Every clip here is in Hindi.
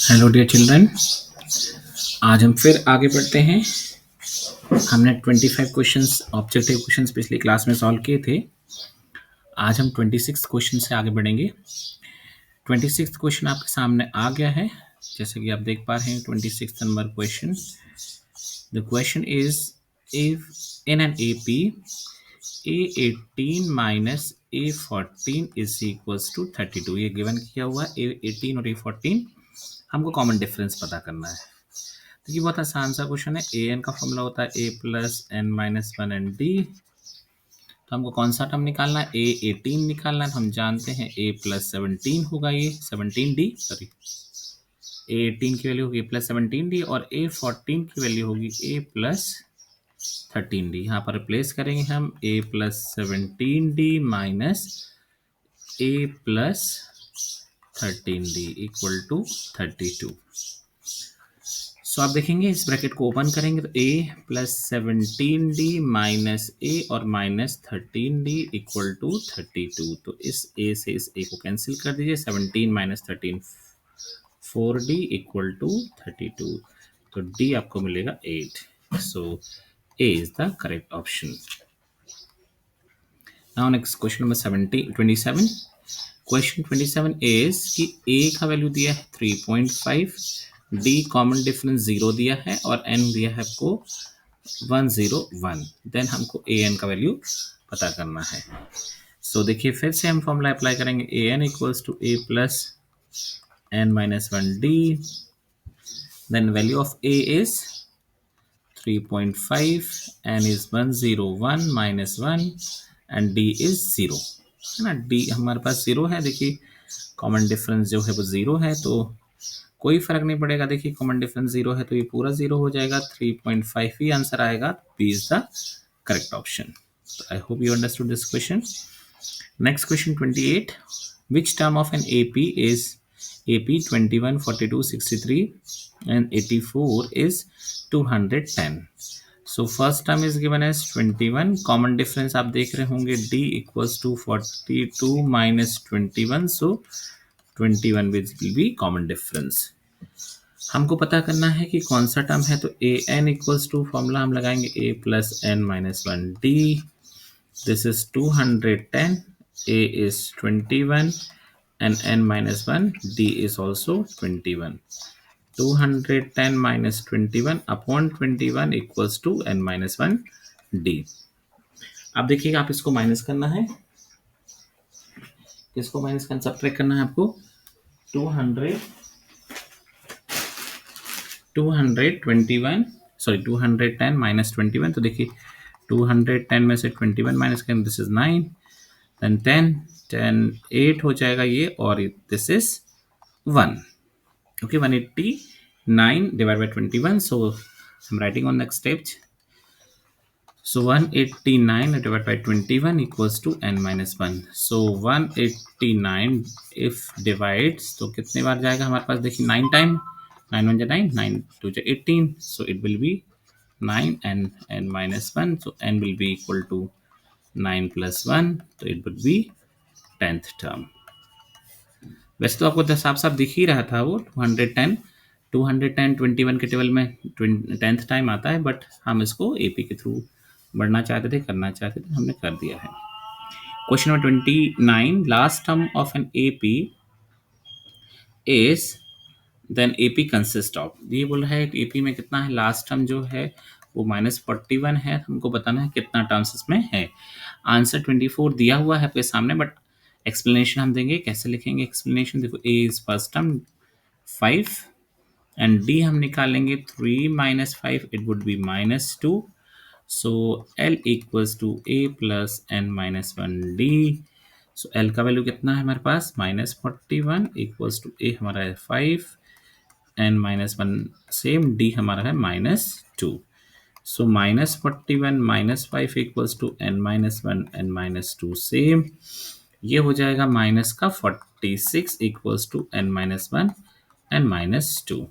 हेलो डियर चिल्ड्रन, आज हम फिर आगे बढ़ते हैं। हमने 25 क्वेश्चंस ऑब्जेक्टिव क्वेश्चंस पिछली क्लास में सॉल्व किए थे। आज हम 26 क्वेश्चन से आगे बढ़ेंगे। 26 क्वेश्चन आपके सामने आ गया है, जैसे कि आप देख पा रहे हैं। 26 number question. The question is, if in an AP A18 minus A14 is equals to 32। ये गिवन किया हुआ है। A18 और A14 हमको कॉमन डिफरेंस पता करना है। तो ये बहुत आसान सा क्वेश्चन है। ए एन का फॉर्मूला होता है a plus n minus one and d. तो हमको कौन सा टर्म निकालना है? A18 निकालना है। तो हम जानते हैं ए प्लस 17 होगा, ये 17D, सॉरी, A18 की वैल्यू होगी प्लस 17D और A14 की वैल्यू होगी ए प्लस 13D। यहाँ पर रिप्लेस करेंगे हम a plus 17D minus a plus 13D equal to 32। So आप देखेंगे, इस ब्रैकेट को ओपन करेंगे तो a प्लस 17D माइनस ए और माइनस 13D इक्वल टू 32। तो इस a से इस a को कैंसिल कर दीजिए। 17 माइनस 13 4D इक्वल टू 32। तो d आपको मिलेगा 8। सो a is the correct option. Now next question number 27। Question 27 is कि a का वैल्यू दिया है 3.5, d कॉमन डिफरेंस 0 दिया है और n दिया है आपको 101। देन हमको a n का वैल्यू पता करना है। सो देखिए, फिर से हम फॉर्मूला अप्लाई करेंगे। a n equals to a plus n minus 1d। Then value of a is 3.5, n is 101 minus 1 and d is 0, है ना। d हमारे पास 0 है। देखिए, कॉमन डिफरेंस जो है वो 0 है, तो कोई फर्क नहीं पड़ेगा। देखिए, कॉमन डिफरेंस 0 है तो ये पूरा 0 हो जाएगा। 3.5 ही आंसर आएगा। B is the correct option. I hope you understood this question. Next question 28। Which term of an AP is AP 21, 42, 63 and 84 is 210। So first term is given as 21। Common difference आप देख रहे होंगे d equals to 42 minus 21। So 21 will be common difference. हमको पता करना है कि कौन सा टर्म है। तो a n equals to formula हम लगाएंगे a plus n minus 1d। This is 210, a is 21 and n minus 1, d is also 21। 210 minus 21 upon 21 equals to n minus 1 d। अब देखिएगा, आप इसको माइनस करना है। किसको माइनस करना, सब्ट्रैक्ट करना है आपको। 221, सॉरी 210 माइनस 21। तो देखिए, 210 में से 21 माइनस करें, दिस इज 9, देन 10 8 हो जाएगा ये, और this is 1। Okay, 189 divide by 21। So I am writing on next step. So 189 divided by 21 equals to n minus 1। So 189 if divides, तो कितने बार जाएगा हमारे पास? देखिए, 9 time, 9 1 9, 9 2 18। So it will be 9 and n minus 1। So n will be equal to 9 plus 1। तो it would be 10th term। वैसे तो आपको साफ साफ दिख ही रहा था वो 210 21 के टेबल में 10th टाइम आता है, बट हम इसको AP के थ्रू बढ़ना चाहते थे, करना चाहते थे, हमने कर दिया है। Question number 29। Last term of an AP is, then AP consist of. ये बोल रहा है AP में कितना है। लास्ट टर्म जो है वो -41 है। हमको बताना है कितना टर्म्स इसमें है। आंसर 24 दिया हुआ है आपके सामने, बट एक्सप्लेनेशन हम देंगे। कैसे लिखेंगे एक्सप्लेनेशन? देखो, A is first term 5 and D हम निकालेंगे 3 minus 5, it would be -2। So L equals to A plus n minus 1D। So L का वैल्यू कितना है हमारे पास? -41 इक्वल्स टू A हमारा है 5, n माइनस 1 सेम, D हमारा है -2। So -41 -5 equals to n minus 1 n minus 2 same. ये हो जाएगा माइनस का 46 equals to n minus 1 n minus 2।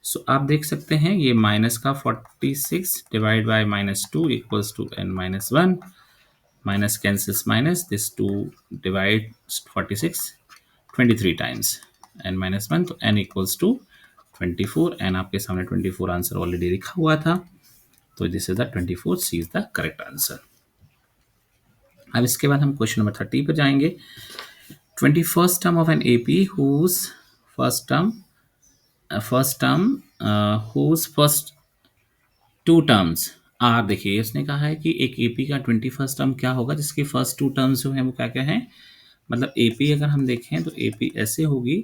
So आप देख सकते हैं, ये माइनस का 46 divide by -2 equals to n minus 1। Minus cancels minus, this 2 divide 46 23 times n minus 1, तो n इक्वल्स टू 24 एंड आपके सामने 24 आंसर ऑलरेडी लिखा हुआ था, तो this is the 24, C is the correct answer. अब इसके बाद हम क्वेश्चन नंबर 30 पर जाएंगे। 21st term of an AP whose first two terms are, देखिए इसने कहा है कि एक एपी का 21st टर्म क्या होगा जिसकी फर्स्ट टू टर्म्स जो है वो क्या क्या है, मतलब एपी अगर हम देखें तो एपी ऐसे होगी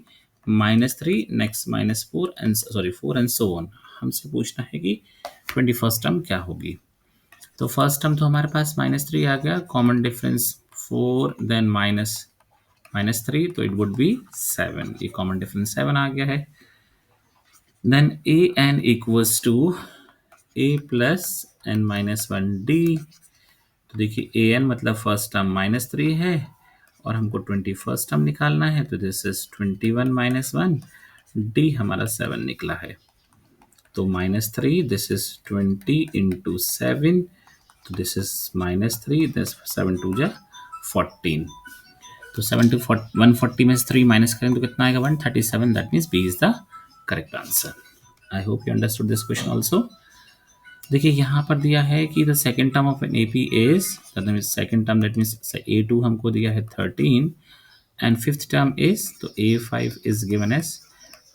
-3 next -4 and sorry 4 and so on. हमसे पूछना है कि 21st टर्म क्या होगी। तो फर्स्ट टर्म तो हमारे पास -3 आ गया, कॉमन डिफरेंस 4 देन -3 तो इट वुड बी 7, ये कॉमन डिफरेंस 7 आ गया है। Then a n equals to a plus n minus 1 d. तो देखिए ए एन मतलब फर्स्ट टर्म -3 है और हमको 21st टर्म निकालना है, तो दिस इज 21 माइनस 1, डी हमारा 7 निकला है। तो -3 दिस इज 20 इंटू 7, तो दिस इज -3, दिस 7 टू जा 14, तो 7 टू 140 में से 3 माइनस करें तो कितना आएगा 137, that means B is the correct answer. I hope you understood this question also. देखिए यहाँ पर दिया है कि the second term of an AP is, second term that means A2 हमको दिया है 13 एंड फिफ्थ टर्म इज, तो A5 इज गिवन एज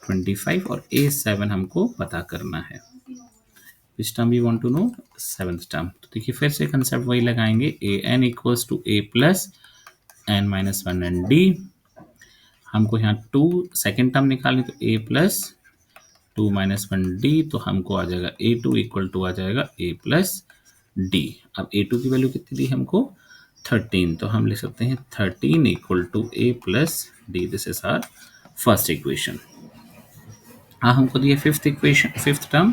25 और A7 हमको पता करना है। Which term we want to know, seventh term. तो देखिए फिर से कंसेप्ट वही लगाएंगे, AN equals to A plus n minus 1 and D। हमको यहाँ 2 सेकेंड टर्म निकालनी, तो A प्लस 2 माइनस 1 डी, तो हमको आ जाएगा A2 इक्वल टू आ जाएगा A प्लस डी। अब A2 की वैल्यू कितनी दी हमको 13, तो हम लिख सकते हैं 13 equal to A plus d, this is our first equation. हाँ हमको दिए फिफ्थ इक्वेशन, फिफ्थ टर्म,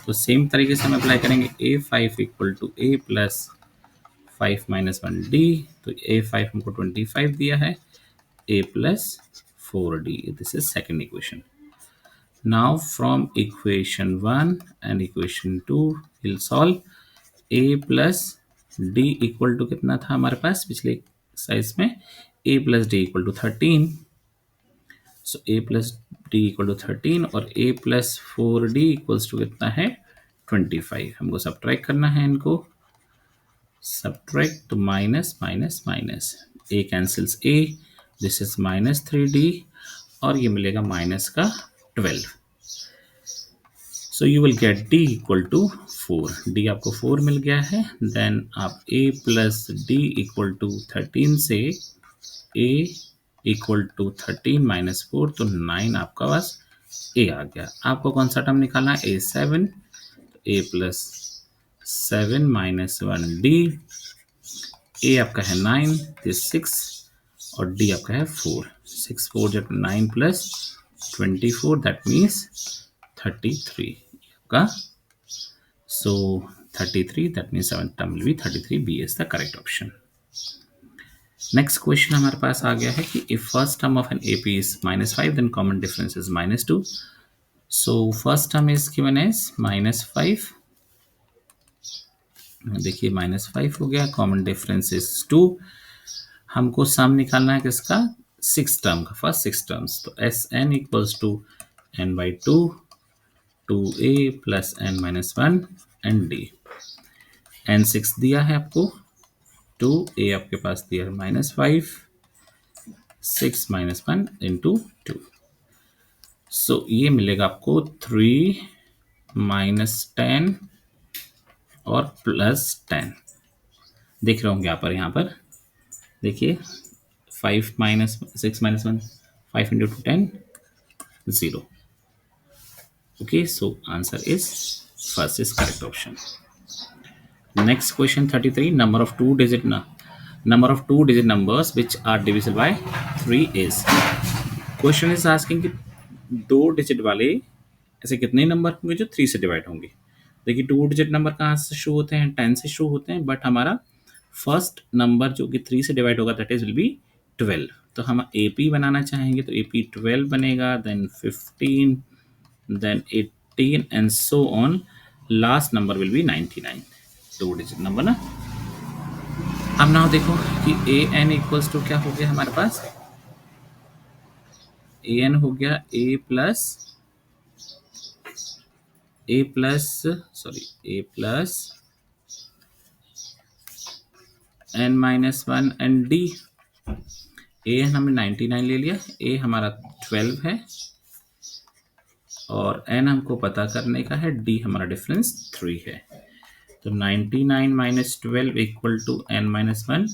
तो सेम तरीके से हम अप्लाई करेंगे A5 equal to A plus 5 minus 1 d, तो A5 हमको 25 दिया है, A plus 4D, this is second equation. Now from equation 1 and equation 2 we'll solve a plus d equal to कितना था हमारे पास पिछले एक्सरसाइज में, a plus d equal to 13, so a plus d equal to 13 और a plus 4d equals to कितना है 25। हमको सब्ट्रैक्ट करना है इनको, सब्ट्रैक्ट तो minus minus minus, a cancels a, this is -3d और ये मिलेगा माइनस का 12, so you will get d equal to 4, d आपको 4 मिल गया है। देन आप a plus d equal to 13 से a इक्वल टू 13 माइनस 4, तो 9 आपका पास a आ गया। आपको कौन सा टर्म निकालना है, A7, a plus 7 minus 1 d, a आपका है 9, दिस 6 और d आपका है 4, 6 4 जब 9 प्लस 24 दैट मीन्स 33 का, so 33 that means seventh term will be 33, B is the correct option। Next question हमारे पास आ गया है कि if first term of an AP is -5 then common difference is -2, so first term is given as -5, देखिए -5 हो गया, कॉमन डिफरेंस इज 2, हमको सम निकालना है किसका, 6 टर्म का, फर्स्ट 6 टर्म्स, तो SN equals to n/2 2a plus n minus 1 and d, n6 दिया है आपको 2a आपके पास दिया है -5, 6 माइनस 1 इंटू 2, सो ये मिलेगा आपको 3 माइनस 10 और प्लस 10, देख रहे होंगे यहाँ पर देखिए 5 minus 6 minus 1, 5 into 2 10, 0, okay, so answer is first is correct option। Next question 33, number of two digit numbers which are divisible by 3 is, question is asking कि 2 डिजिट वाले ऐसे कितने नंबर होंगे जो 3 से डिवाइड होंगे। देखिए 2 डिजिट नंबर कहाँ से शुरू होते हैं, 10 से शुरू होते हैं, बट हमारा फर्स्ट नंबर जो कि 3 से डिवाइड होगा दैट इज विल बी 12, तो हम AP बनाना चाहेंगे तो AP 12 बनेगा, then 15, then 18 and so on, last number will be 99, 2 digit number ना। अब now देखो कि AN equals to क्या हो गया हमारे पास, AN हो गया A plus a plus sorry a plus n minus one and d. A हमने 99 ले लिया, ए हमारा 12 है और एन हमको पता करने का है, डी हमारा डिफरेंस 3 है। तो 99 minus 12 equal to n minus one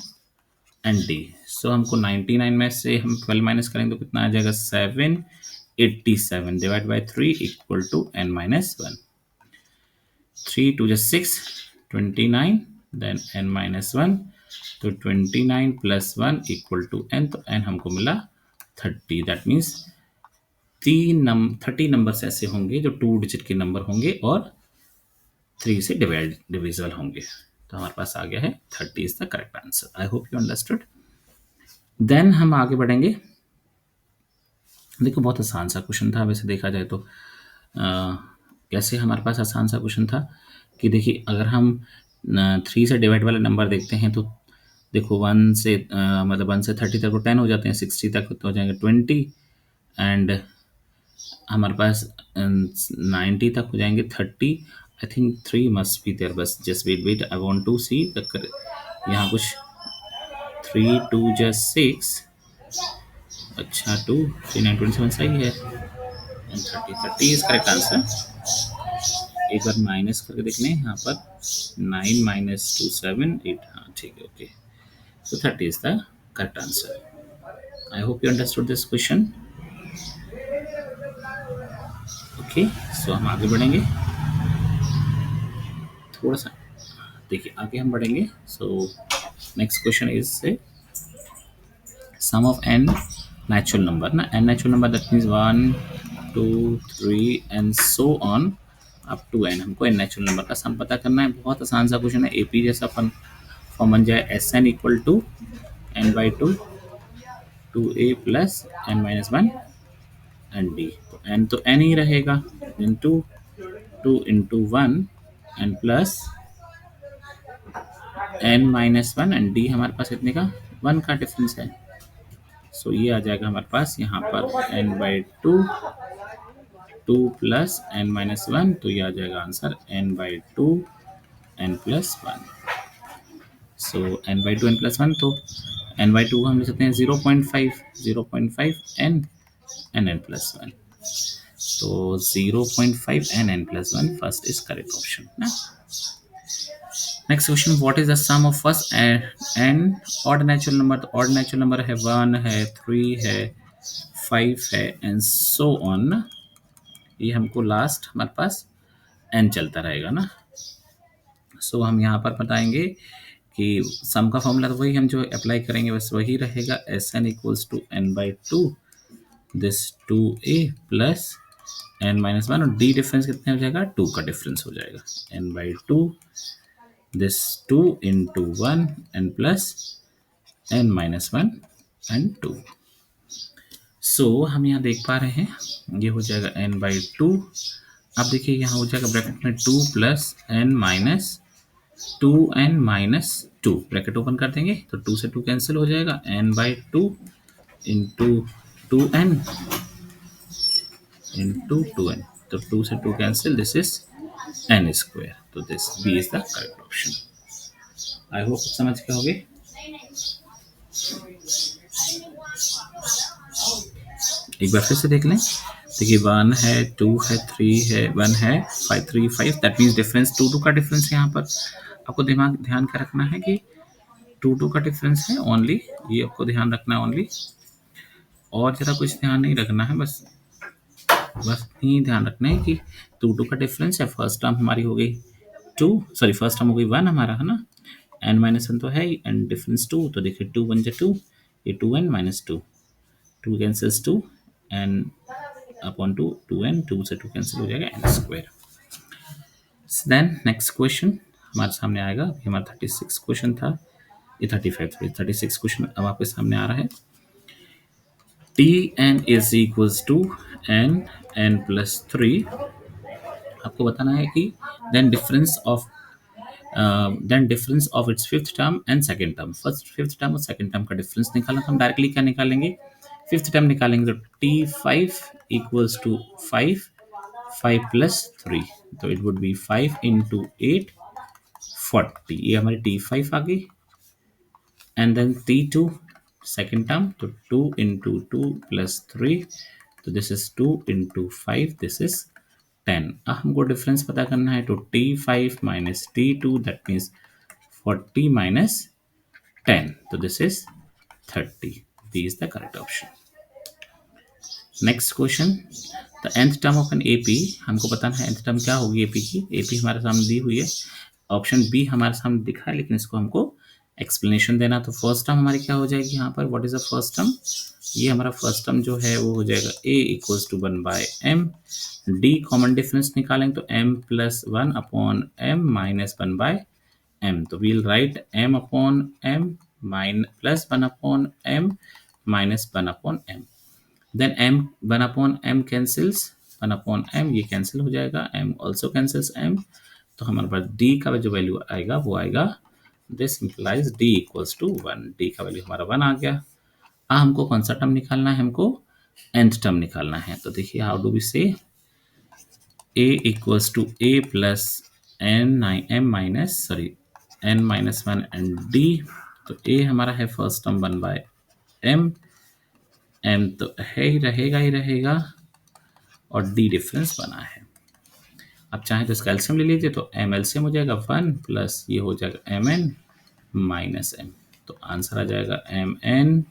and d. So हमको 99 में से हम 12 माइनस करेंगे तो कितना आ जाएगा 787 divide by 3 equal to n minus one. 3 2 just 6 29 then n minus 1 तो 29 प्लस 1 इक्वल टू n। तो n हमको मिला 30। दैट मीन्स 30 नंबर्स ऐसे होंगे जो 2 डिजिट के नंबर होंगे और 3 से डिविजिबल होंगे। तो हमारे पास आ गया है 30 is the correct answer. I hope you understood. Then हम आगे बढ़ेंगे। देखो बहुत आसान सा क्वेश्चन था वैसे देखा जाए तो। कैसे हमारे पास आसान सा क्वेश्चन था कि देखिए अगर हम 3 से डिवाइड वाले नंबर देखते हैं तो देखो 1 से मतलब 1 से 30 तक को 10 हो जाते हैं, 60 तक तो हो जाएंगे 20 एंड हमारे पास 90 तक हो जाएंगे 30। I think 3 must be there, बस just wait I want to see यहाँ कुछ 3 2 just 6 अच्छा 2 3 9 27 सही है एंड 30 इज करेक्ट आंसर। एक बार माइनस करके देख लें यहाँ पर 9 माइनस 2 7 8। हाँ ठीक है okay. So 30 is the correct answer. I hope you understood this question. Okay so हम आगे बढ़ेंगे थोड़ा सा। देखिए आगे हम बढ़ेंगे। So next question is say sum of n natural number ना, n natural number that means 1 2 3 and so on up to n। हमको n नेचुरल नंबर का सम पता करना है। बहुत आसान सा क्वेश्चन है, एपी जैसा अपन फॉर्म बन जाए S n equal to n by two 2a plus n minus one and d. तो n तो n ही रहेगा into 2 into 1 n plus n minus one and d हमारे पास इतने का 1 का डिफरेंस है। सो ये आ जाएगा हमारे पास यहाँ पर n by two 2 plus n minus one. तो ये आ जाएगा answer n by two n plus one. So n by two n plus one, तो n बाई टू हम ले सकते हैं 0.5 n and n plus one. तो 0.5 n plus one first is correct option ना। Next question, what is the sum of first and odd natural number. तो ऑड नेचुरल नंबर है 1 है 3 है 5 है एंड सो ऑन ना। ये हमको लास्ट हमारे पास n चलता रहेगा ना। सो हम यहाँ पर बताएंगे कि सम का फॉर्मूला तो वही हम जो अप्लाई करेंगे बस वही रहेगा, S n equals to n by two this 2a plus n minus one और डी डिफरेंस कितने हो जाएगा 2 का डिफरेंस हो जाएगा n by two this 2 into 1 n plus n minus one and 2। So हम यहाँ देख पा रहे हैं ये हो जाएगा एन बाई टू। अब देखिए यहाँ हो जाएगा ब्रैकेट में 2 plus n minus 2n minus 2 bracket open कर देंगे तो 2 से 2 कैंसिल हो जाएगा n by two into 2n into 2n। तो 2 से 2 cancel, this is n square. तो this b is the correct option. I hope समझ गए होगे। एक बार फिर से देख लें। देखिए 1 है 2 है 3 है 1 है 5 3 5 दैट मीन्स डिफरेंस 2 2 का डिफरेंस है। यहाँ पर आपको दिमाग ध्यान क्या रखना है कि 2 2 का डिफरेंस है ओनली, ये आपको ध्यान रखना है ओनली, और ज़्यादा कुछ ध्यान नहीं रखना है। बस यही ध्यान रखना है कि 2 2 का डिफरेंस है। फर्स्ट टर्म हमारी हो गई 2 सॉरी फर्स्ट टर्म हो गई 1 हमारा है ना, n माइनस वन तो है ही एंड डिफरेंस 2। तो देखिए 2 1 जा 2, ये 2n minus 2 2 cancels 2 N upon 2 2n 2 से 2 कैंसिल हो जाएगा n square. Then next question हमारे सामने आएगा। अभी हमारा 36 क्वेश्चन था, ये 36 क्वेश्चन अब आपके सामने आ रहा है। Tn is equals to n plus 3। आपको बताना है कि then difference of its fifth term and second term. First fifth term और सेकेंड टर्म का डिफरेंस निकालना, तो हम डायरेक्टली क्या निकालेंगे, फिफ्थ टर्म निकालेंगे। तो T5 इक्वल्स टू 5 5 प्लस 3, तो इट वुड बी 5 इंटू 8 40, ये हमारी T5 आ गई। And then T2 second term, तो 2 इंटू 2 प्लस 3, तो this is 2 into 5, this is 10। अब हमको डिफरेंस पता करना है, तो T5 minus T2 that means 40 minus 10, तो this is 30। The is the correct option. Next question, the nth term of an AP, हमको बताना है nth टर्म क्या होगी एपी की। एपी हमारे सामने दी हुई है, ऑप्शन बी हमारे सामने दिखा है, लेकिन इसको हमको एक्सप्लेनेशन देना। तो फर्स्ट टर्म हमारी क्या हो जाएगी यहाँ पर, what is the first term, ये हमारा फर्स्ट टर्म जो है वो हो जाएगा a equals to 1 by m, d common difference निकालेंगे तो m plus 1 upon m minus 1 by m, तो we'll write m upon m plus 1 upon m minus 1 upon m, then m 1 upon m cancels, 1 upon m ये कैंसिल हो जाएगा, m ऑल्सो कैंसिल्स m, तो हमारे पास d का जो वैल्यू आएगा वो आएगा, this implies d equals to 1, d का वैल्यू हमारा 1 आ गया। अब हमको कौन सा टर्म निकालना है, हमको nth टर्म निकालना है। तो देखिए how do we say, a equals to a plus n minus 1 and d, तो a हमारा है first term 1 by m, m तो है ही रहेगा और d डिफरेंस बना है। अब चाहे तो इसका एलसीएम ले लीजिए, तो m एलसीएम हो जाएगा 1 प्लस ये हो जाएगा mn माइनस m, तो आंसर आ जाएगा mn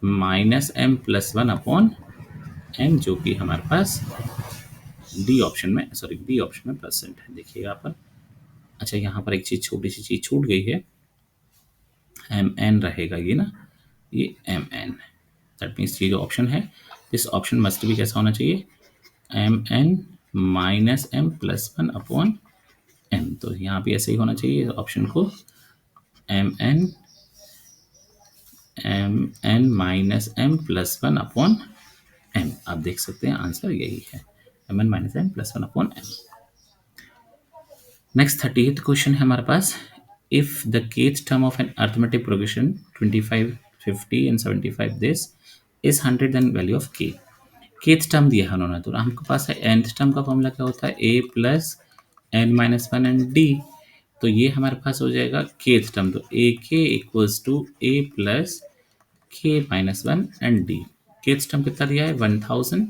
minus m plus 1 upon m, जो कि हमारे पास डी ऑप्शन में, सॉरी बी ऑप्शन में परसेंट है। देखिएगा यहाँ पर, अच्छा यहाँ पर एक चीज़ छोटी सी चीज़ छूट गई है, mn रहेगा ये ना, ये mn, दैट मीन्स ये जो ऑप्शन है, इस ऑप्शन मस्ट भी कैसा होना चाहिए, mn minus m plus 1 upon m, तो यहाँ भी ऐसे ही होना चाहिए ऑप्शन को, mn minus m plus 1 upon m, आप देख सकते हैं आंसर यही है, mn minus m plus 1 upon m। Next 30th question है हमारे पास, if the kth term of an arithmetic progression 25 50 and 75 this is 100 then value of k, kth term दिया है उन्होंने, तो हमको पास है nth टर्म का फॉर्मूला क्या होता है, a plus n minus 1 and d, तो ये हमारे पास हो जाएगा kth टर्म, तो a k equals to a plus k minus 1 and d, kth term कितना दिया है 1000,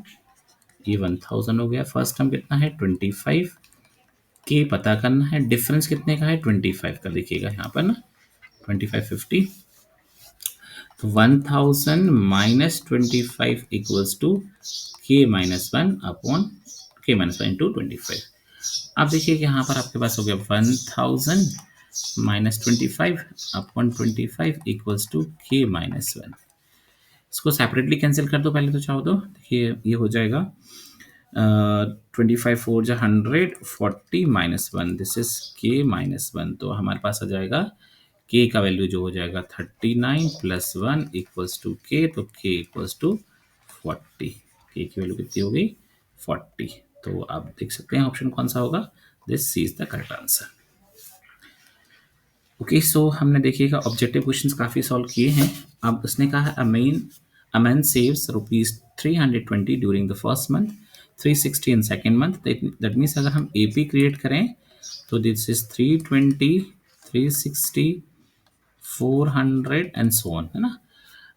ये 1000 हो गया, फर्स्ट टर्म कितना है 25, के पता करना है, डिफरेंस कितने का है 25 का, देखिएगा यहाँ पर ना 25 50, तो 1000 माइनस 25 इक्वल्स टू के माइनस 1 अपॉन के माइनस 1 इंटू 25। अब देखिए कि यहाँ पर आपके पास हो गया 1000 माइनस 25 अपॉन 25 इक्वल्स टू के माइनस 1, इसको सेपरेटली कैंसिल कर दो पहले तो चाहो तो, देखिए ये हो जाएगा 25 4 जा 100 40 माइनस 1, दिस इज के माइनस 1, तो हमारे पास आ जाएगा के का वैल्यू जो हो जाएगा 39 प्लस 1 इक्वल्स टू के, तो के इक्वल्स टू 40, के की वैल्यू कितनी हो गई 40, तो आप देख सकते हैं ऑप्शन कौन सा होगा, this C is the correct answer. Okay, so हमने देखिएगा ऑब्जेक्टिव क्वेश्चंस काफ़ी सॉल्व किए हैं। अब उसने कहा है a man saves ₹320 during the first month, 360 in second month, that means अगर हम एपी क्रिएट करें तो this is 320 360 400 and so on, है ना,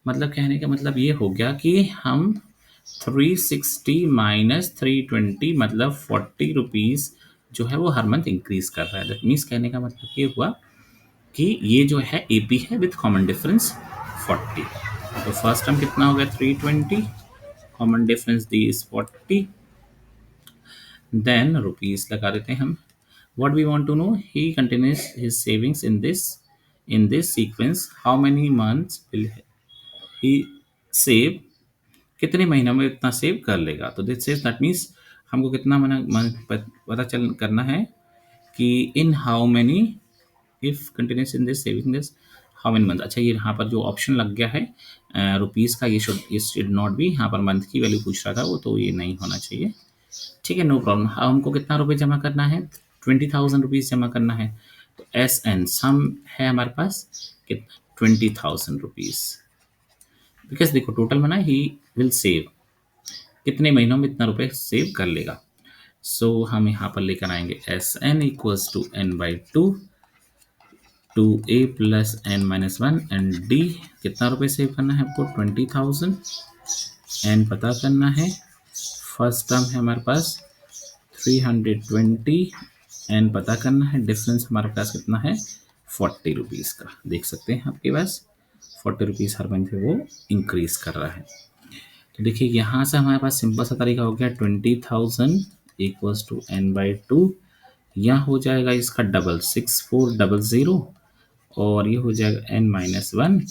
मतलब कहने का मतलब ये हो गया कि हम 360 माइनस 320 मतलब 40 रुपीज़ जो है वो हर मंथ इंक्रीज कर रहा है, दैट मीन्स कहने का मतलब ये हुआ कि ये जो है एपी है विथ कॉमन डिफरेंस 40, तो फर्स्ट टर्म कितना हो गया 320, common difference d is 40, then rupees लगा देते हैं हम, what we want to know, he continues his savings in this sequence, how many months will he save, कितने महीनों में इतना सेव कर लेगा, तो दिस इज दैट मीन्स हमको कितना पता चल करना है कि in how many, if continuous in this saving this how many month, अच्छा ये यहाँ पर जो ऑप्शन लग गया है रुपीज़ का, ये शुड नॉट बी, यहाँ पर मंथ की वैल्यू पूछ रहा था वो, तो ये नहीं होना चाहिए, ठीक है, नो प्रॉब्लम। हमको कितना रुपये जमा करना है 20,000 रुपीज़ जमा करना है, तो एस एन सम है हमारे पास कितना 20,000 रुपीज़, बिकॉज देखो टोटल में ना ही विल सेव, कितने महीनों में इतना रुपये सेव कर लेगा, सो हम यहाँ पर लेकर आएंगे S n equals to n by two a plus n minus one and d कितना रुपये सेव करना है आपको 20,000 एन पता करना है। फर्स्ट टर्म है हमारे पास 320 एन पता करना है। डिफरेंस हमारे पास कितना है 40 रुपीज़ का। देख सकते हैं आपके पास 40 रुपीज़ हर मंथ वो इंक्रीज कर रहा है। तो देखिए यहाँ से हमारे पास सिंपल सा तरीका हो गया 20,000 equals to n by two. यहाँ हो जाएगा इसका डबल 6400 और ये हो जाएगा n माइनस वन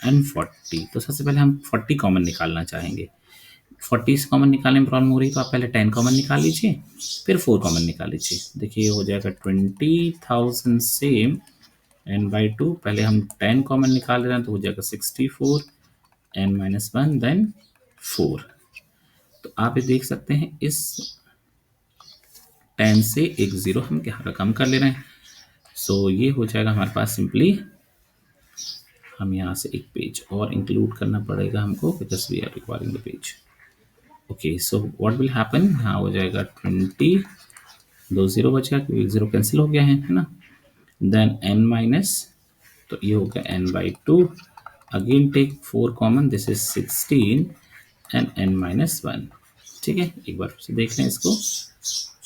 एंड 40। तो सबसे पहले हम 40 कॉमन निकालना चाहेंगे। 40 से कॉमन निकालने में प्रॉब्लम हो रही है तो आप पहले 10 कॉमन निकाल लीजिए, फिर 4 कॉमन निकाल लीजिए। देखिए ये हो जाएगा 20,000 से n बाई टू, पहले हम 10 कॉमन निकाल रहे हैं तो हो जाएगा 64 n माइनस वन देन 4। तो आप ये देख सकते हैं इस 10 से एक ज़ीरो हम यहाँ पर कम कर ले रहे हैं। सो ये हो जाएगा हमारे पास सिंपली, हम यहाँ से एक पेज और इंक्लूड करना पड़ेगा हमको because we are requiring the page. Okay so what will happen, यहाँ हो जाएगा 20, 2 ज़ीरो बचा क्योंकि 0 कैंसिल हो गया है ना। देन n माइनस, तो ये हो गया n by two, again take 4 common, this is 16 and n minus one. ठीक है, एक बार फिर से देख लें इसको।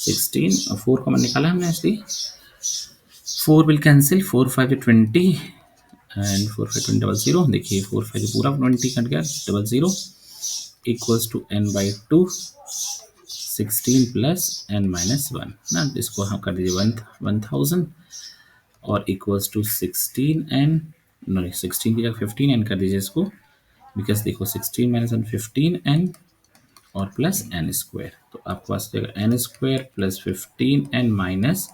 16 और 4 कॉमन निकाला हमने इसलिए 4 will cancel, 4 5 20 and 4 5 20 double zero. देखिए 4 5 पूरा 20 कट गया, double zero equals to n by two 16 plus n minus one ना। इसको हम कर दीजिए 1000 और इक्वल्स टू 16 n, नहीं 16 की जगह 15 n कर दीजिए इसको, बिकॉज देखो 16 माइनस वन 15 n और प्लस n स्क्वायर, तो आपके पास जाएगा n square plus 15 n minus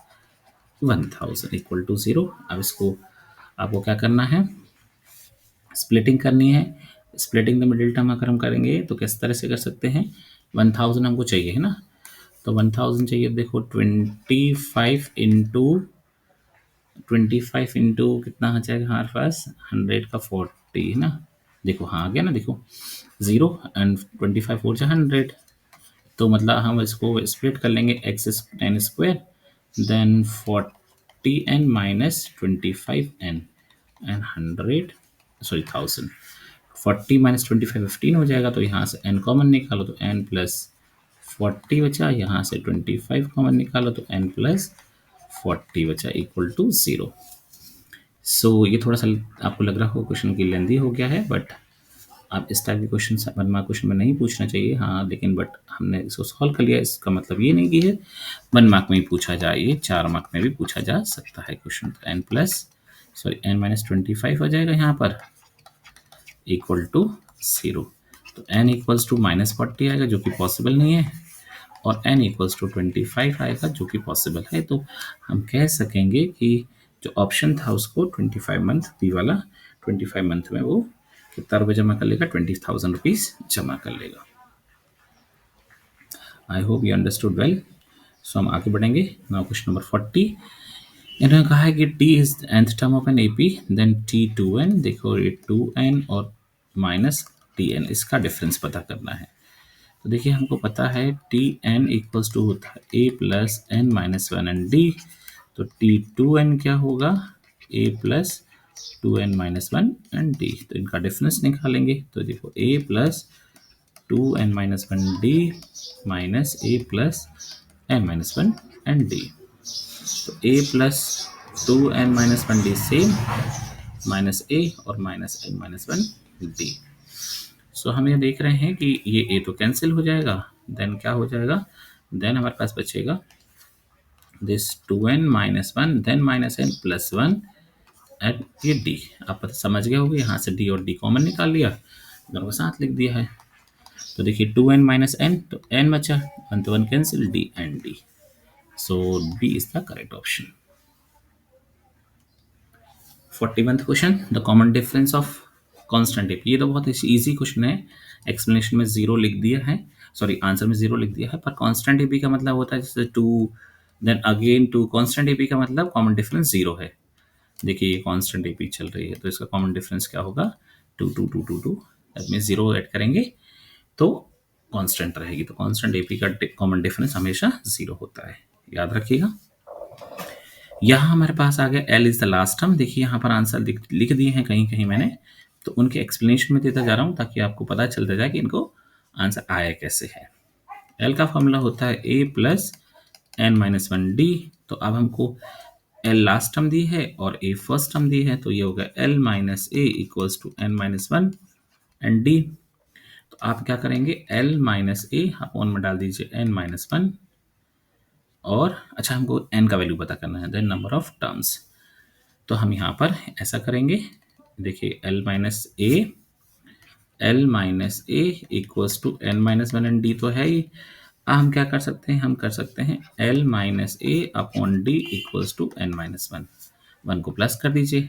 1000 equal to 0। अब इसको आपको क्या करना है, स्प्लिटिंग करनी है। स्प्लिटिंग द मिडिल टर्म अगर हम करेंगे तो किस तरह से कर सकते हैं, 1000 हमको चाहिए है ना, तो 1000 चाहिए। देखो 25 इंटू कितना आ जाएगा हमारे पास 100 का 40 है ना। देखो हाँ आ गया ना, देखो 0 एंड 25 फोर जा 100, तो मतलब हम इसको स्प्लिट कर लेंगे x n square then 40n minus 25n and 100 sorry 1000। 40 minus 25 15 हो जाएगा, तो यहाँ से n कॉमन निकालो तो n प्लस 40 बचा, यहाँ से 25 कॉमन निकालो तो n प्लस 40 बचा इक्वल टू 0। सो ये थोड़ा सा आपको लग रहा हो क्वेश्चन की लेंदी हो गया है, बट आप इस टाइप के क्वेश्चन 1 मार्क क्वेश्चन में नहीं पूछना चाहिए। हाँ लेकिन बट हमने इसको सॉल्व कर लिया, इसका मतलब ये नहीं कि है 1 मार्क में ही पूछा जाए, ये 4 मार्क में भी पूछा जा सकता है क्वेश्चन। तो n plus sorry n minus 25 हो जाएगा यहाँ पर इक्वल टू 0। तो n इक्वल्स टू माइनस 40 आएगा जो कि पॉसिबल नहीं है, और n इक्वल्स टू 25 आएगा जो कि पॉसिबल है। तो हम कह सकेंगे कि जो ऑप्शन था उसको 25 मंथ बी वाला, 25 मंथ में वो कितना रुपये जमा कर लेगा, 20,000 रुपीज़ जमा कर लेगा। I hope you understood well. So हम आगे बढ़ेंगे। नाउ क्वेश्चन नंबर 40, इन्होंने कहा है कि t is nth term of an AP then t2n। देखो ये 2n और माइनस tn, इसका डिफरेंस पता करना है। तो देखिए हमको पता है tn इक्वल्स टू होता है a plus n minus one and d, तो t2n क्या होगा a plus 2n minus one and d, तो इनका डिफरेंस निकालेंगे। तो देखो a plus 2n minus one d minus a plus n minus one and d, तो a plus 2n minus one D same minus a और minus n minus one d। सो हम ये देख रहे हैं कि ये a तो कैंसिल हो जाएगा, देन क्या हो जाएगा, देन हमारे पास बचेगा this 2n minus one then minus n plus one at ये d। आप पता समझ गए होंगे, यहाँ से d और d कॉमन निकाल लिया, दोनों को साथ लिख दिया है। तो देखिए 2n माइनस n, तो n बचा, 1 तो 1 cancel, d and d। So b is the correct option. 41th question, the common difference of constant AP। ये तो बहुत इजी क्वेश्चन है, एक्सप्लेनेशन में 0 लिख दिया है, सॉरी आंसर में 0 लिख दिया है, पर कांस्टेंट AP का मतलब होता है जैसे 2 देन अगेन 2। कांस्टेंट AP का मतलब कॉमन डिफरेंस 0 है। देखिए ये कांस्टेंट AP चल रही है, तो इसका कॉमन डिफरेंस क्या होगा 2 2 2 2 2, दैट मीन्स 0 ऐड करेंगे तो कांस्टेंट रहेगी। तो कांस्टेंट एपी का कॉमन डिफरेंस हमेशा 0 होता है, याद रखिएगा। यहाँ हमारे पास आ गया L is the last term. देखिए यहाँ पर आंसर लिख दिए हैं कहीं कहीं मैंने, तो उनके एक्सप्लेनेशन में देता जा रहा हूँ ताकि आपको पता चलता जाए कि इनको आंसर आया कैसे है। एल का फॉर्मूला होता है a plus n minus one d. तो अब हमको एल लास्ट टर्म दी है और ए फर्स्ट टर्म दी है, तो ये होगा L minus a equals to n minus one and d. तो आप क्या करेंगे, एल माइनस ए अपॉन में डाल दीजिए एन माइनस वन, और अच्छा हमको n का वैल्यू पता करना है, देन नंबर ऑफ टर्म्स। तो हम यहाँ पर ऐसा करेंगे, देखिए L minus a equals to n minus one and d तो है ही। अब हम क्या कर सकते हैं, हम कर सकते हैं L minus a upon d equals to n minus one. One को प्लस कर दीजिए,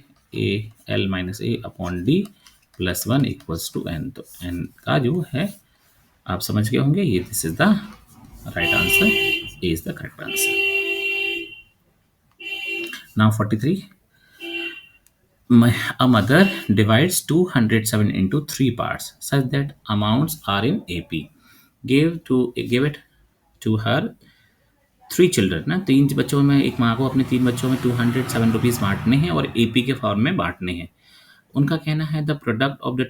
L minus a upon d plus one equals to n. तो एन का जो है आप समझ गए होंगे, ये this is the right answer, A is the correct answer. Now 43. A mother divides 207 into 3 parts such that amounts are in AP. Give it to her 3 children ना, 3 बच्चों में, एक माँ को अपने 3 बच्चों में 207 रुपीज़ बांटने हैं और AP के फॉर्म में बांटने हैं। उनका कहना है the product of the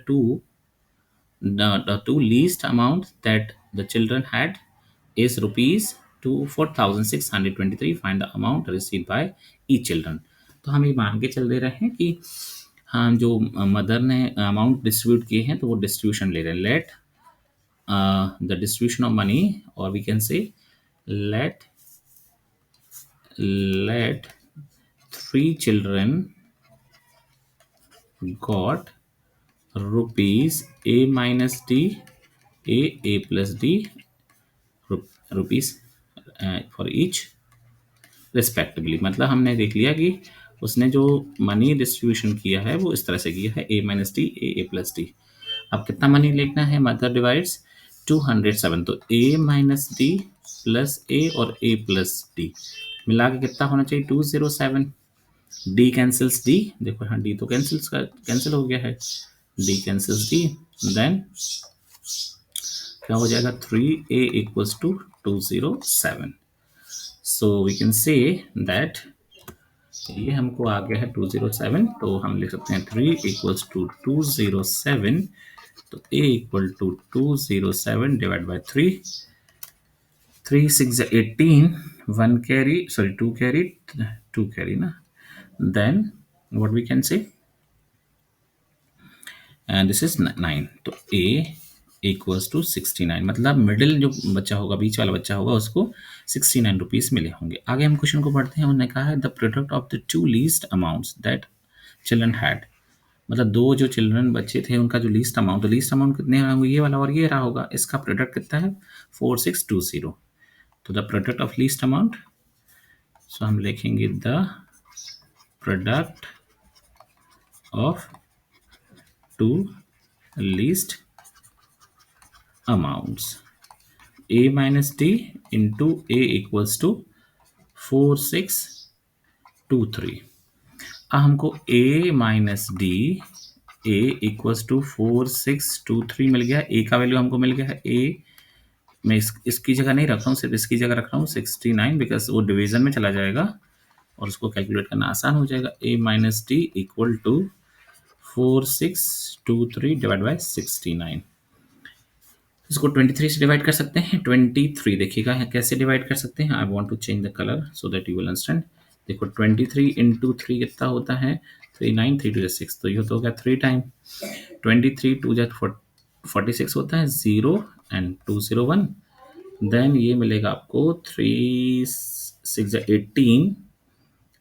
two least amount that the children had is rupees to 4,623. Find the amount received by each children. तो हम ये मान के चल दे रहे हैं कि हाँ, जो मदर ने अमाउंट डिस्ट्रीब्यूट किए हैं तो वो डिस्ट्रीब्यूशन ले रहे हैं। Let the distribution of money, और we can say let 3 children got rupees a minus d, a plus d rupees for each respectively. मतलब हमने देख लिया कि उसने जो मनी डिस्ट्रीब्यूशन किया है वो इस तरह से किया है, a minus d a plus d. अब कितना मनी लिखना है, मदर डिवाइड्स 207, तो a minus d plus a और ए प्लस डी मिला के कितना होना चाहिए, 207। डी कैंसिल्स डी, देखो हाँ डी तो कैंसिल हो गया है, डी कैंसिल्स डी, देन क्या हो जाएगा, 3a equals to 207। So we can say that ये हमको आ गया है 207, तो हम लिख सकते हैं 3 इक्वल्स टू 207। तो a equal to 207 divide by 3, 3 6 18, 1 carry, sorry 2 carry ना, then what we can say, and this is 9। तो a इक्वल्स टू 69, मतलब मिडिल जो बच्चा होगा, बीच वाला बच्चा होगा, उसको 69 रुपीज़ मिले होंगे। आगे हम क्वेश्चन को पढ़ते हैं। उन्होंने कहा है the product of the 2 least amounts that children had, मतलब 2 जो चिल्ड्रन बच्चे थे उनका जो लीस्ट अमाउंट, तो लीस्ट अमाउंट कितने रहा होंगे, ये वाला और ये रहा होगा, इसका प्रोडक्ट कितना है 4620। तो the product of least amount, so हम लिखेंगे the product of 2 least amounts, a minus d into a equals to 4623। अब हमको a minus d a equals to 4623 मिल गया। a का वैल्यू हमको मिल गया है, a मैं इसकी जगह नहीं रख रहा हूँ, सिर्फ इसकी जगह रख रहा हूँ 69, बिकॉज वो डिवीजन में चला जाएगा और उसको कैलकुलेट करना आसान हो जाएगा। a minus d equal to 4623 divide by 69। इसको 23 से डिवाइड कर सकते हैं। 23 देखिएगा कैसे डिवाइड कर सकते हैं। I want to change the colour so that you will understand. देखो 23 इंटू 3 कितना होता है, 3 9 3 2 6, तो ये तो हो गया 3 टाइम। 23 2 46 होता है, 0 एंड 2 0 1, देन ये मिलेगा आपको 3 6 18,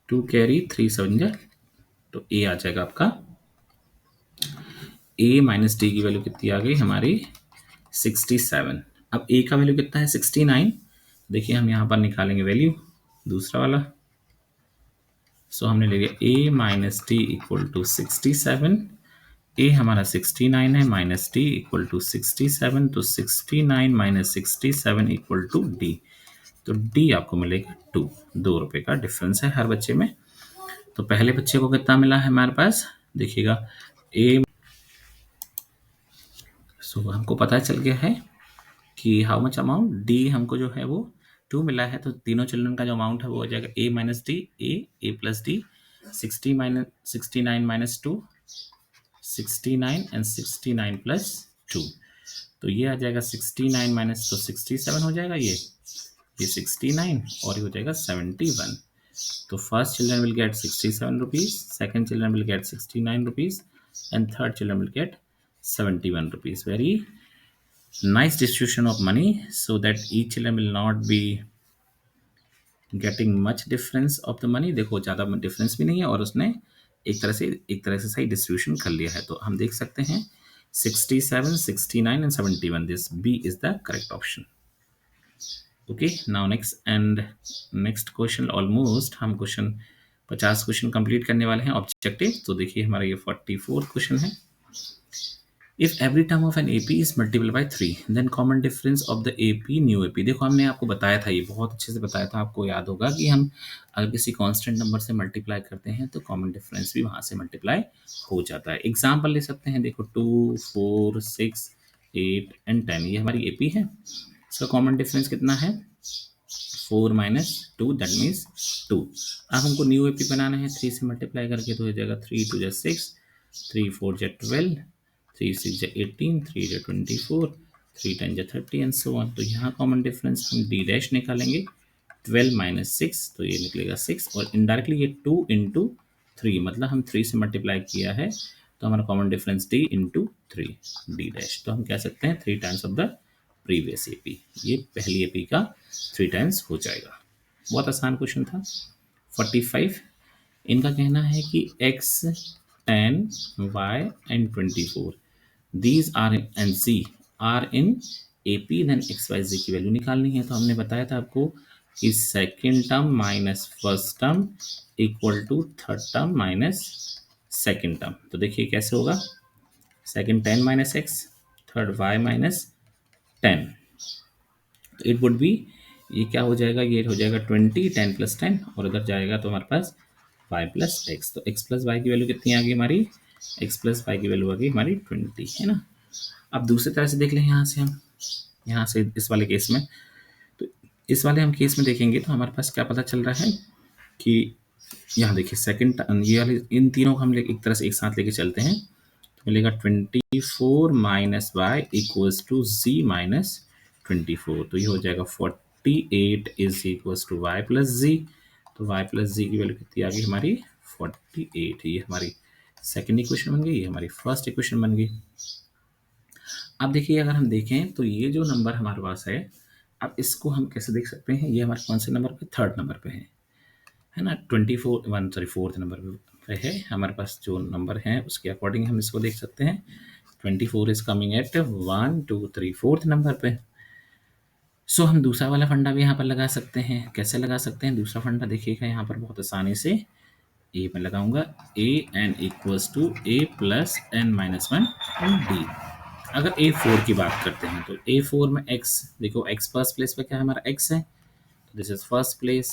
2 कैरी 3 7, तो ए आ जाएगा आपका। ए माइनस डी की वैल्यू कितनी आ गई हमारी 67। अब ए का वैल्यू कितना है 69। देखिए हम यहाँ पर निकालेंगे वैल्यू दूसरा वाला। सो हमने ले लिया ए माइनस डी इक्वल टू 67। ए हमारा 69 है, माइनस डी इक्वल टू 67, तो 69 माइनस 67 इक्वल टू डी। तो डी आपको मिलेगा 2 रुपए का डिफरेंस है हर बच्चे में। तो पहले बच्चे को कितना मिला है हमारे पास, देखिएगा ए, सो हमको पता चल गया है कि हाउ मच अमाउंट डी हमको जो है वो 2 मिला है, तो तीनों चिल्ड्रन का जो अमाउंट है वो हो जाएगा a minus d, a plus d, 69 minus 2, 69 and 69 plus 2। तो ये आ जाएगा 69 माइनस तो 67 हो जाएगा, ये 69 और ये हो जाएगा 71। तो first children will get 67 rupees, second children will get 69 rupees, and third children will get 71 rupees. Very nice distribution of money so that each children will not be getting much difference of the money। देखो ज़्यादा डिफरेंस भी नहीं है और उसने एक तरह से सही डिस्ट्रीब्यूशन कर लिया है। तो हम देख सकते हैं 67, 69 and 71, this B is the correct option। Okay, now next question, almost हम क्वेश्चन 50 क्वेश्चन कंप्लीट करने वाले हैं ऑब्जेक्टिव। तो देखिए हमारा ये 44 क्वेश्चन है। If every term of an AP is multiple by 3 then common difference of the AP new AP. देखो हमने आपको बताया था, ये बहुत अच्छे से बताया था, आपको याद होगा कि हम अगर किसी कांस्टेंट नंबर से मल्टीप्लाई करते हैं तो कॉमन डिफरेंस भी वहां से मल्टीप्लाई हो जाता है। एग्जाम्पल ले सकते हैं, देखो 2, 4, 6, 8 एंड 10 ये हमारी एपी है। इसका कॉमन डिफरेंस कितना है 4 माइनस 2, दैट मीन्स 2। अब हमको न्यू एपी बनाना है 3 से मल्टीप्लाई करके, तो हो जाएगा 3 2 6, 3 4 12, 3 6 18, 3 24, 3 10 30 एंड सो ऑन। तो यहाँ कॉमन डिफरेंस हम डी डैश निकालेंगे, 12 माइनस 6 तो ये निकलेगा 6, और इनडायरेक्टली ये 2 इंटू 3, मतलब हम 3 से मल्टीप्लाई किया है तो हमारा common difference D into 3 D dash. तो हम कह सकते हैं 3 times of the previous AP, ये पहली एपी का 3 टाइम्स हो जाएगा। बहुत आसान क्वेश्चन था। 45 इनका कहना है कि x, 10, y and 24 these are and z are in AP, then x y z की वैल्यू निकालनी है। तो हमने बताया था आपको कि second term minus first term equal to third term minus second term. तो देखिए कैसे होगा, second 10 minus x, third y minus 10, it would be, ये क्या हो जाएगा, ये हो जाएगा 20, 10 प्लस 10 और इधर जाएगा तो हमारे पास y प्लस एक्स। तो x प्लस वाई की वैल्यू कितनी आ गई हमारी, x प्लस वाई की वैल्यू आ गई हमारी 20, है ना। अब दूसरी तरह से देख लें, यहाँ से इस वाले केस में, तो इस वाले हम केस में देखेंगे तो हमारे पास क्या पता चल रहा है कि यहाँ देखिए सेकेंड ये वाले इन तीनों को हम एक तरह से एक साथ लेके चलते हैं, तो मिलेगा 24 minus y equals to z minus 24। तो ये हो जाएगा 48 is equals to y plus z. तो वाई प्लस जी की वैल्यू कितनी आ गई हमारी 48। ये हमारी सेकेंड इक्वेशन बन गई, ये हमारी फर्स्ट इक्वेशन बन गई। अब देखिए अगर हम देखें तो ये जो नंबर हमारे पास है, अब इसको हम कैसे देख सकते हैं, ये हमारे कौन से नंबर पे, थर्ड नंबर पे है ना। 4th नंबर पे है हमारे पास जो नंबर है, उसके अकॉर्डिंग हम इसको देख सकते हैं। 24 is coming at 1 2 3 4th number पे। सो हम दूसरा वाला फंडा भी यहाँ पर लगा सकते हैं। कैसे लगा सकते हैं दूसरा फंडा, देखिएगा यहाँ पर बहुत आसानी से ए में लगाऊंगा, a n equals to a plus n minus 1 and d. अगर A4 की बात करते हैं तो A4 में x, देखो x फर्स्ट प्लेस पे क्या है हमारा x है, तो this is first place.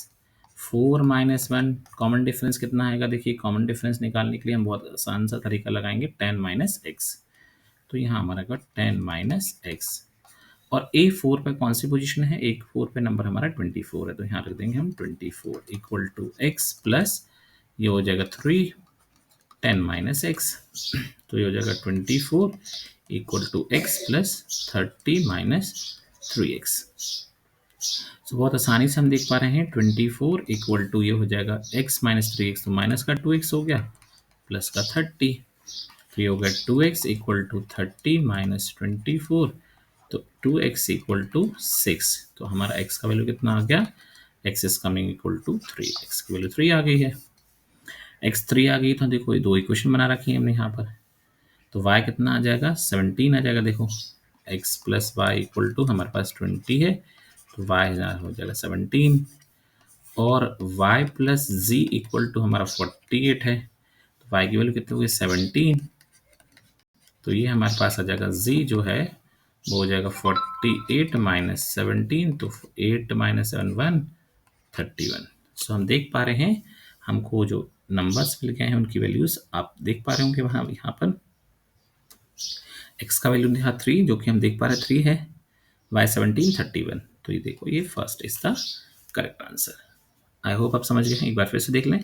4 minus 1 common difference कितना आएगा, देखिए कॉमन डिफरेंस निकालने के लिए हम बहुत आसान सा तरीका लगाएंगे, 10 माइनस एक्स। तो यहाँ हमारा का 10 माइनस एक्स, और A4 पे कौन सी पोजीशन है, A4 पे नंबर हमारा 24 है, तो यहाँ रख देंगे हम 24 इक्वल टू एक्स प्लस ये हो जाएगा 3 10 माइनस एक्स, तो ये हो जाएगा 24 equal to x plus 30 minus 3x। तो बहुत आसानी से हम देख पा रहे हैं 24 इक्वल टू ये हो जाएगा x माइनस 3x, तो माइनस का 2x हो गया प्लस का 30, तो ये हो गया 2x इक्वल टू 30 माइनस 24, तो 2x इक्वल टू 6। तो हमारा x का वैल्यू कितना आ गया, x is coming equal to 3, x की वैल्यू 3 आ गई है। x 3 आ गई तो देखो ये दो इक्वेशन बना रखी है हमने यहाँ पर, तो y कितना आ जाएगा 17 आ जाएगा। देखो x plus y equal to हमारे पास 20 है, तो y हो जाएगा 17, और y plus z equal to हमारा 48 है, तो y की वैल्यू कितनी होगी 17, तो ये हमारे पास आ जाएगा z जो है वो हो जाएगा 48 माइनस 17, तो 8 माइनस 7 1 31। सो हम देख पा रहे हैं हमको जो नंबर्स मिल गए हैं उनकी वैल्यूज आप देख पा रहे होंगे वहाँ यहाँ पर। x का वैल्यू था 3 जो कि हम देख पा रहे हैं 3 है, y17 31। तो ये देखो ये first is the correct answer. I hope आप समझ गए हैं। एक बार फिर से देख लें,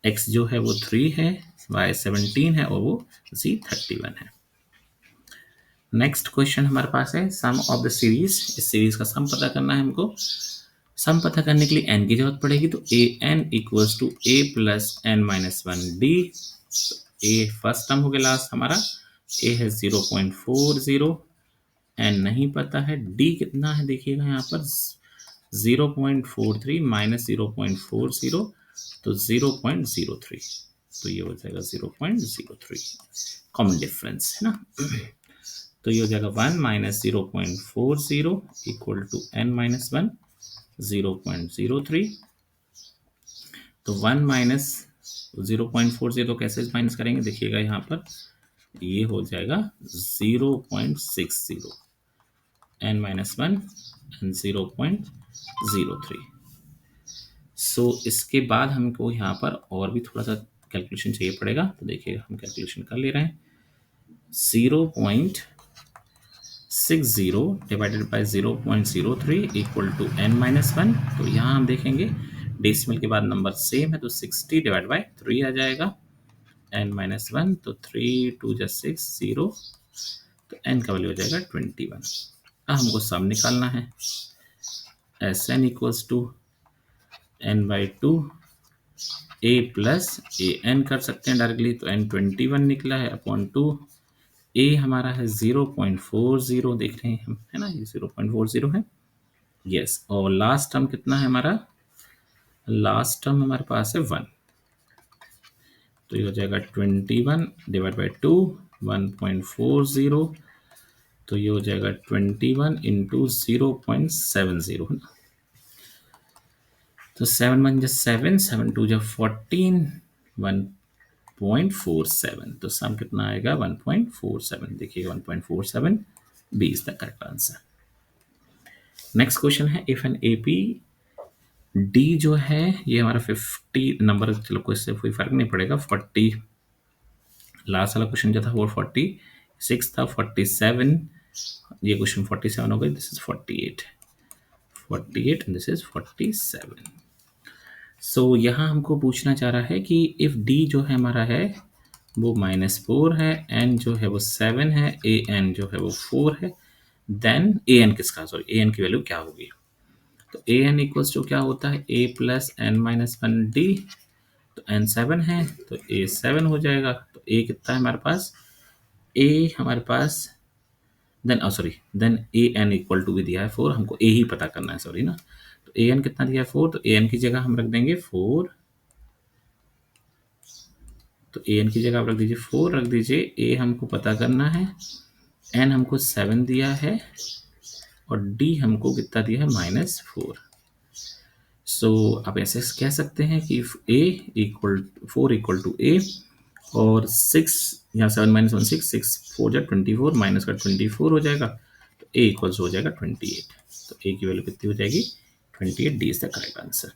x जो है वो 3 है, y17 है और वो z 31 है। नेक्स्ट क्वेश्चन हमारे पास है सम ऑफ द सीरीज। इस सीरीज का सम पता करना है हमको। सम पता करने के लिए n की जरूरत पड़ेगी, तो a n equals to a plus n minus one d. A first term हो गया लास्ट हमारा, ए है 0.40, एन नहीं पता है, डी कितना है देखिएगा यहाँ पर 0.43 माइनस 0.40, तो 0.03, तो ये हो जाएगा 0.03, कॉमन डिफरेंस है ना। तो ये हो जाएगा 1 minus 0.40 equal to n minus 1 0.03। तो 1 माइनस 0.40 तो कैसे माइनस करेंगे देखिएगा यहाँ पर, ये हो जाएगा 0.60, एन माइनस 1 एंड 0.03। सो इसके बाद हमको यहाँ पर और भी थोड़ा सा कैलकुलेशन चाहिए पड़ेगा, तो देखिएगा हम कैलकुलेशन कर ले रहे हैं। 0.60 divided by 0.03 equal to n minus 1। तो यहाँ हम देखेंगे डेसिमल के बाद नंबर सेम है, तो 60 डिवाइड बाय 3 आ जाएगा, n माइनस 1, तो 3 2 जा 6 0, तो n का वैल्यू हो जाएगा 21। अब हमको सम निकालना है, S n equals to n by 2 a plus a n कर सकते हैं डायरेक्टली, तो n 21 निकला है अपॉन 2, ए हमारा है 0.40 देख रहे हैं हम, है ना, ये 0.40 है, यस। और लास्ट टर्म कितना है हमारा, लास्ट टर्म हमारे पास है 1, तो ये हो जाएगा 21 डिवाइड बाई 2 1.40, तो ये हो जाएगा 21 इंटू 0.70 है ना, तो 7 1 जा 7, 7 2 जा 14, 1.47, तो सम कितना आएगा 1.47, देखिए 1.47, b is the correct answer. Next question है इफ एन एपी डी जो है ये हमारा 50 नंबर, चलो कोई इससे कोई फर्क नहीं पड़ेगा, 40 लास्ट वाला क्वेश्चन जो था वो 46 था, 47 ये क्वेश्चन 47 हो गई, this is 48 and this is 47। सो यहाँ हमको पूछना चाह रहा है कि इफ डी जो है हमारा है वो -4 है, एन जो है वो 7 है, ए एन जो है वो 4 है, देन ए एन किसका, सॉरी ए एन की वैल्यू क्या होगी। तो ए एन इक्वल्स टू क्या होता है, a plus n minus 1 d, तो एन 7 है तो ए 7 हो जाएगा, तो ए कितना है हमारे पास, ए हमारे पास then a n equal to भी दिया है 4, हमको ए ही पता करना है, सॉरी ना, तो ए एन कितना दिया है 4, तो ए एन की जगह हम रख देंगे 4, तो ए एन की जगह आप रख दीजिए 4, रख दीजिए, ए हमको पता करना है, एन हमको 7 दिया है और डी हमको कितना दिया है -4। सो आप ऐसे कह सकते हैं कि ए इक्वल 4 इक्वल टू ए, और 6 यहाँ 7 माइनस 1 6 6 4 जा 24, माइनस का 24 हो जाएगा, तो ए इक्वल्स हो जाएगा 28, तो ए की वैल्यू कितनी हो जाएगी 28, D is the correct answer.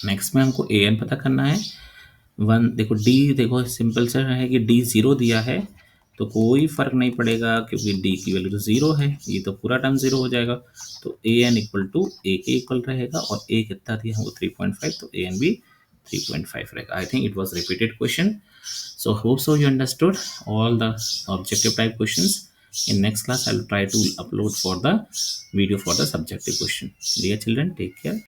Next में हमको ए एन पता करना है, 1 देखो डी, देखो सिंपल सा है कि डी 0 दिया है तो कोई फर्क नहीं पड़ेगा क्योंकि डी की वैल्यू तो 0 है, ये तो पूरा टर्म 0 हो जाएगा, तो ए एन इक्वल टू ए के इक्वल रहेगा, और ए कितना दिया हमको 3.5, तो ए एन भी 3.5 रहेगा। I think it was repeated question, so hope so you understood all the objective type questions. In next class I will try to upload for the video for the subjective question. Dear children, take care.